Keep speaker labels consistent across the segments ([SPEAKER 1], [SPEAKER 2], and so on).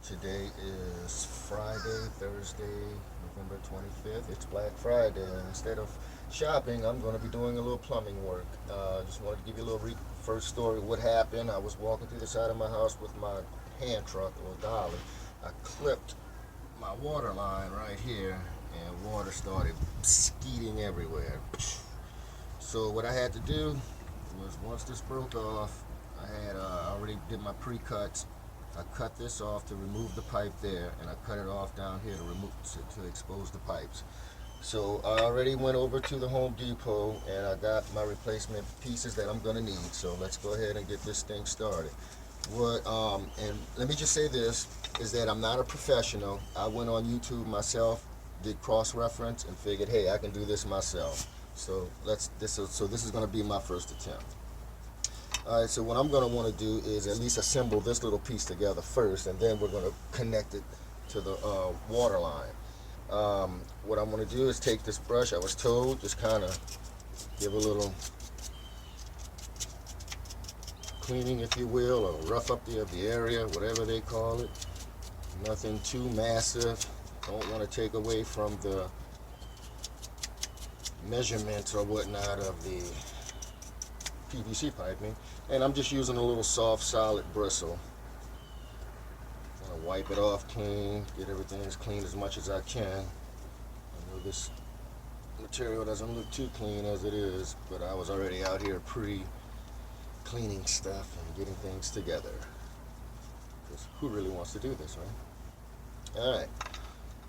[SPEAKER 1] Today is Thursday, November 25th. It's Black Friday, and instead of shopping, I'm going to be doing a little plumbing work. Just wanted to give you a little first story. What happened? I was walking through the side of my house with my hand truck or dolly. I clipped my water line right here, and water started skeeting everywhere. So what I had to do was, once this broke off, I already did my pre-cuts. I cut this off to remove the pipe there, and I cut it off down here to expose the pipes. So I already went over to the Home Depot and I got my replacement pieces that I'm gonna need. So let's go ahead and get this thing started. And let me just say this, is that I'm not a professional. I went on YouTube myself, did cross-reference, and figured, hey, I can do this myself. So this is gonna be my first attempt. All right, so what I'm going to want to do is at least assemble this little piece together first, and then we're going to connect it to the water line. What I'm going to do is take this brush, I was told, just kind of give a little cleaning, if you will, or rough up the area, whatever they call it. Nothing too massive. Don't want to take away from the measurements or whatnot of the PVC piping, and I'm just using a little soft solid bristle. I'm gonna wipe it off clean, get everything as clean as much as I can. I know this material doesn't look too clean as it is, but I was already out here pre-cleaning stuff and getting things together, because who really wants to do this, right? All right,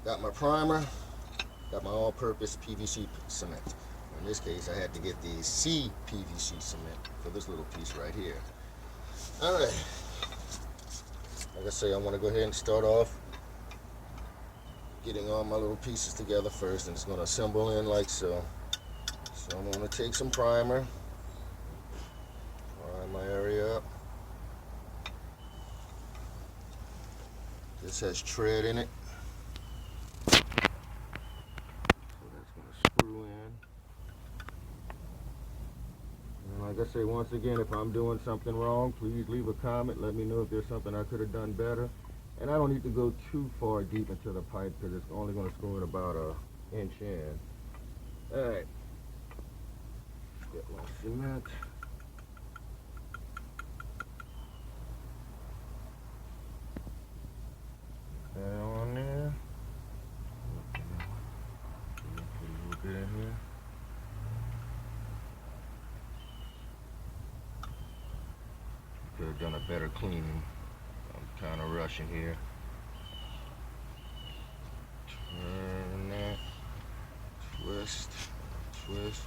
[SPEAKER 1] got my primer, got my all-purpose PVC cement. In this case, I had to get the CPVC cement for this little piece right here. All right. Like I say, I want to go ahead and start off getting all my little pieces together first, and it's going to assemble in like so. So I'm going to take some primer, prime my area up. This has tread in it, so that's going to screw in. Like I say, once again, if I'm doing something wrong, please leave a comment. Let me know if there's something I could have done better. And I don't need to go too far deep into the pipe, because it's only going to screw in about an inch in. All right. Get my cement. That on there. Put a little bit in here. Could have done a better cleaning. I'm kind of rushing here. Turn that. Twist. Twist.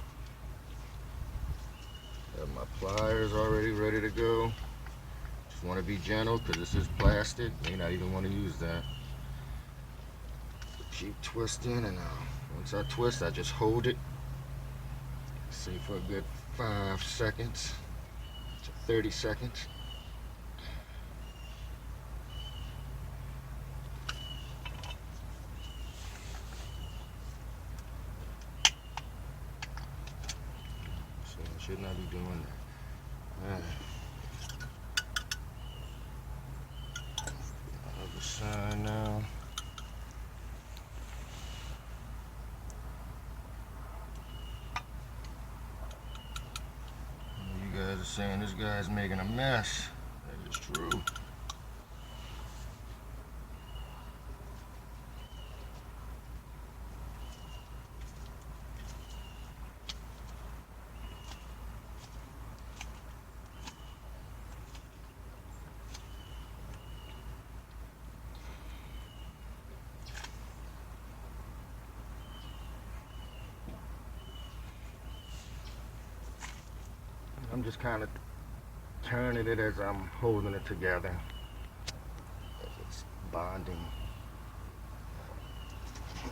[SPEAKER 1] Have my pliers already ready to go. Just want to be gentle, because this is plastic. May not even want to use that. Keep twisting, and once I twist, I just hold it. Say for a good 5 seconds to 30 seconds. Should not be doing that. Other side now. You guys are saying this guy's making a mess. That is true. I'm just kind of turning it as I'm holding it together, as it's bonding.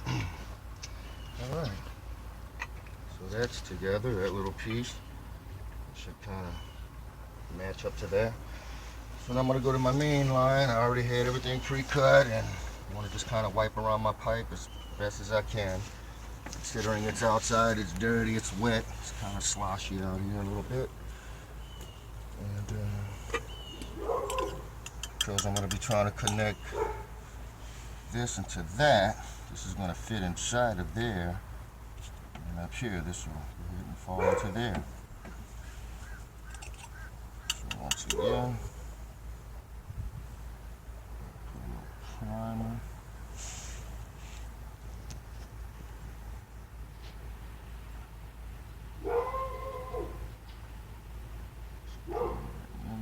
[SPEAKER 1] All right, so that's together, that little piece. Should kind of match up to that. So now I'm going to go to my main line. I already had everything pre-cut, and I want to just kind of wipe around my pipe as best as I can. Considering it's outside, it's dirty, it's wet, it's kind of sloshy out here a little bit. And because I'm going to be trying to connect this into that, this is going to fit inside of there. And up here, this will go ahead and fall into there. So once again, put a little primer.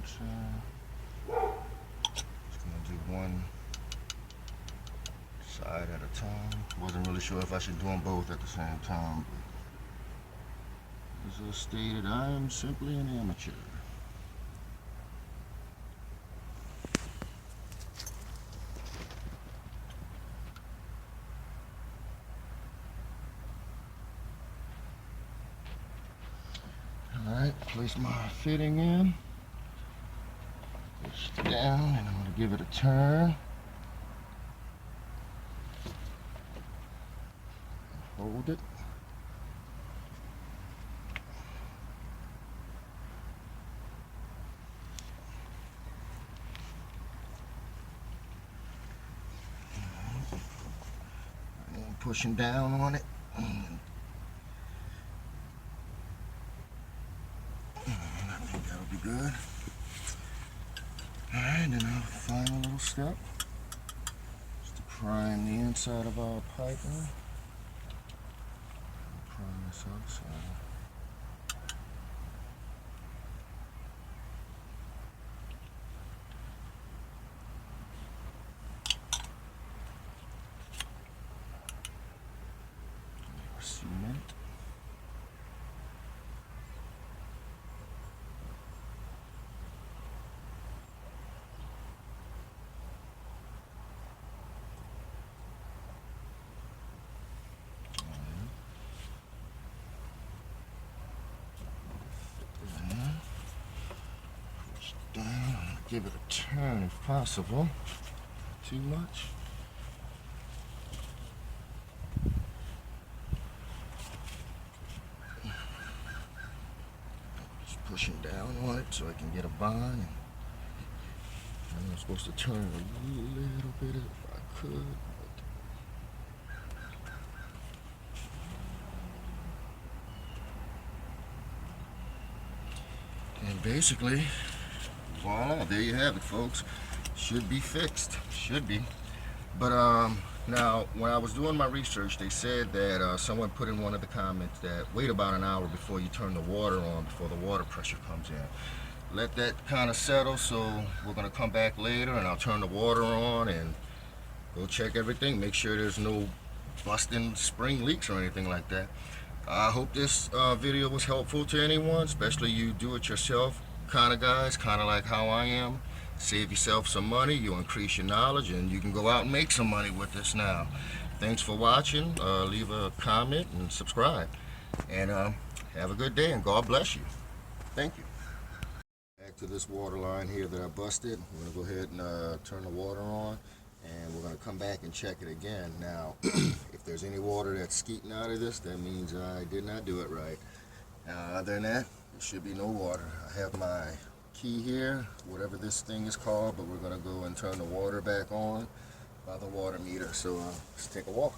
[SPEAKER 1] Inside. Just going to do one side at a time. Wasn't really sure if I should do them both at the same time. But as I stated, I am simply an amateur. Alright, place my fitting in. Push down, and I'm going to give it a turn. Hold it. And pushing down on it. I think that'll be good. Alright, then our final little step is to prime the inside of our piping. Prime this outside. Cement. Push down. Give it a turn if possible. Too much. Pushing down on it so I can get a bond. And I'm supposed to turn it a little bit if I could. And basically, voila, there you have it, folks. Should be fixed. Should be. But now, when I was doing my research, they said that someone put in one of the comments that wait about an hour before you turn the water on, before the water pressure comes in. Let that kind of settle, so we're going to come back later and I'll turn the water on and go check everything, make sure there's no busting spring leaks or anything like that. I hope this video was helpful to anyone, especially you do-it-yourself kind of guys, kind of like how I am. Save yourself some money, you'll increase your knowledge, and you can go out and make some money with this now. Thanks for watching. Leave a comment and subscribe. And have a good day, and God bless you. Thank you. Back to this water line here that I busted. I'm going to go ahead and turn the water on, and we're going to come back and check it again. Now, if there's any water that's skeeting out of this, that means I did not do it right. Other than that, there should be no water. I have my key here, whatever this thing is called, but we're going to go and turn the water back on by the water meter. So let's take a walk.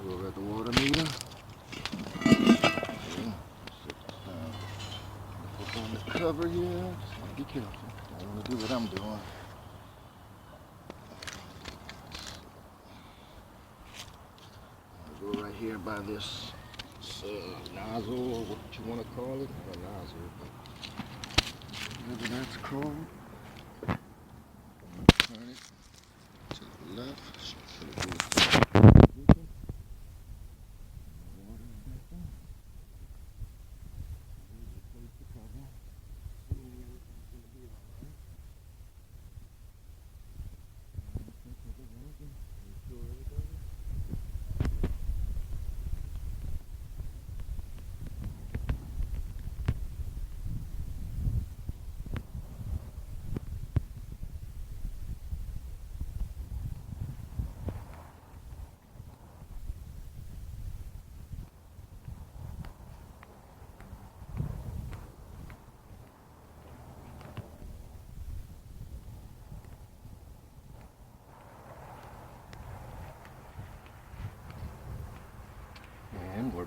[SPEAKER 1] We're at the water meter. Okay. Put on the cover here. Just want to be careful. I want to do what I'm doing. I'll go right here by this nozzle, or what you want to call it. Not a nozzle, but whatever that's called. Turn it to the left.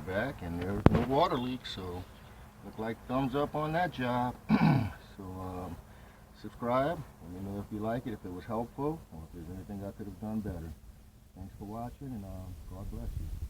[SPEAKER 1] back, and there's no water leak, so look like thumbs up on that job. So subscribe. Let me know if you like it, if it was helpful, or if there's anything I could have done better. Thanks for watching, and God bless you.